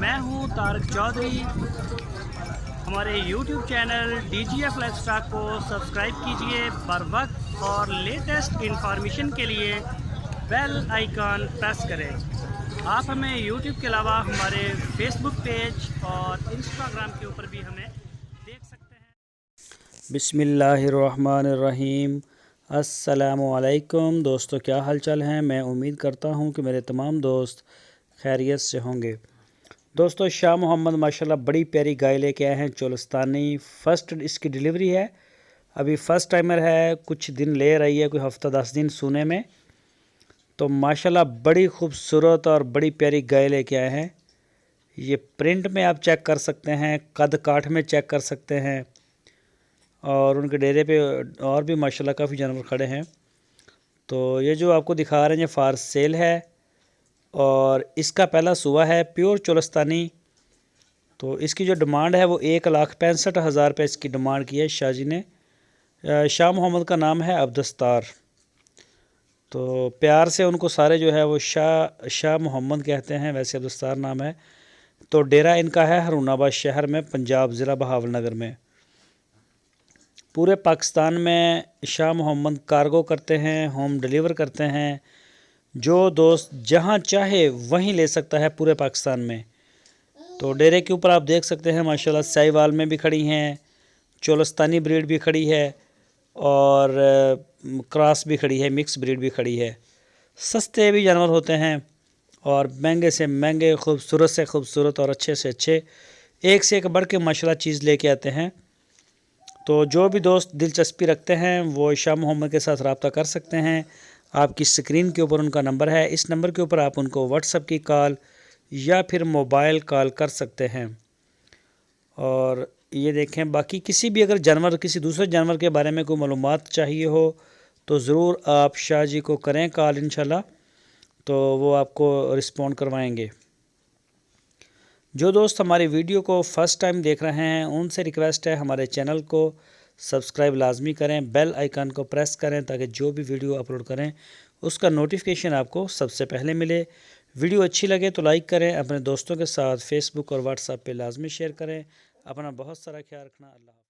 मैं हूं तारक चौधरी। हमारे YouTube चैनल DGF लाइफस्टाइल को सब्सक्राइब कीजिए बर वक्त और लेटेस्ट इंफॉर्मेशन के लिए बेल आइकन प्रेस करें। आप हमें YouTube के अलावा हमारे Facebook पेज और Instagram के ऊपर भी हमें देख सकते हैं। बिस्मिल्लाहिर्रहमानिर्रहीम। अस्सलामुअलैकुम दोस्तों, क्या हाल चाल हैं। मैं उम्मीद करता हूं कि मेरे तमाम दोस्त खैरियत से होंगे। दोस्तों, शाह मोहम्मद माशाल्लाह बड़ी प्यारी गाय लेके आए हैं, चोलस्तानी। फ़र्स्ट इसकी डिलीवरी है, अभी फ़र्स्ट टाइमर है, कुछ दिन ले रही है, कोई हफ्ता 10 दिन सूने में। तो माशाल्लाह बड़ी खूबसूरत और बड़ी प्यारी गाय लेके आए हैं। ये प्रिंट में आप चेक कर सकते हैं, कद काठ में चेक कर सकते हैं, और उनके डेरे पे और भी माशाल्लाह काफ़ी जानवर खड़े हैं। तो ये जो आपको दिखा रहे हैं ये फार सेल है, और इसका पहला सुबह है, प्योर चोलस्तानी। तो इसकी जो डिमांड है वो 1,65,000 रुपये इसकी डिमांड की है शाह जी ने। शाह मोहम्मद का नाम है अब्दस्तार, तो प्यार से उनको सारे जो है वो शाह मोहम्मद कहते हैं, वैसे अब्दस्तार नाम है। तो डेरा इनका है हरुणाबाद शहर में, पंजाब ज़िला बहावलनगर में। पूरे पाकिस्तान में शाह मोहम्मद कार्गो करते हैं, होम डिलीवर करते हैं। जो दोस्त जहां चाहे वहीं ले सकता है पूरे पाकिस्तान में। तो डेरे के ऊपर आप देख सकते हैं माशाल्लाह साहिवाल में भी खड़ी हैं, चोलस्तानी ब्रीड भी खड़ी है, और क्रॉस भी खड़ी है, मिक्स ब्रीड भी खड़ी है। सस्ते भी जानवर होते हैं और महंगे से महंगे, खूबसूरत से खूबसूरत और अच्छे से अच्छे, एक से एक बढ़ के माशाल्लाह चीज़ लेके आते हैं। तो जो भी दोस्त दिलचस्पी रखते हैं वो शाह मोहम्मद के साथ रब्ता कर सकते हैं। आपकी स्क्रीन के ऊपर उनका नंबर है, इस नंबर के ऊपर आप उनको व्हाट्सएप की कॉल या फिर मोबाइल कॉल कर सकते हैं। और ये देखें, बाकी किसी भी अगर जानवर, किसी दूसरे जानवर के बारे में कोई मालूमात चाहिए हो तो ज़रूर आप शाह जी को करें कॉल, इंशाल्लाह तो वो आपको रिस्पॉन्ड करवाएंगे। जो दोस्त हमारी वीडियो को फ़र्स्ट टाइम देख रहे हैं उनसे रिक्वेस्ट है हमारे चैनल को सब्सक्राइब लाजमी करें, बेल आइकन को प्रेस करें ताकि जो भी वीडियो अपलोड करें उसका नोटिफिकेशन आपको सबसे पहले मिले। वीडियो अच्छी लगे तो लाइक करें, अपने दोस्तों के साथ फेसबुक और व्हाट्सएप पे लाजमी शेयर करें। अपना बहुत सारा ख्याल रखना। अल्लाह।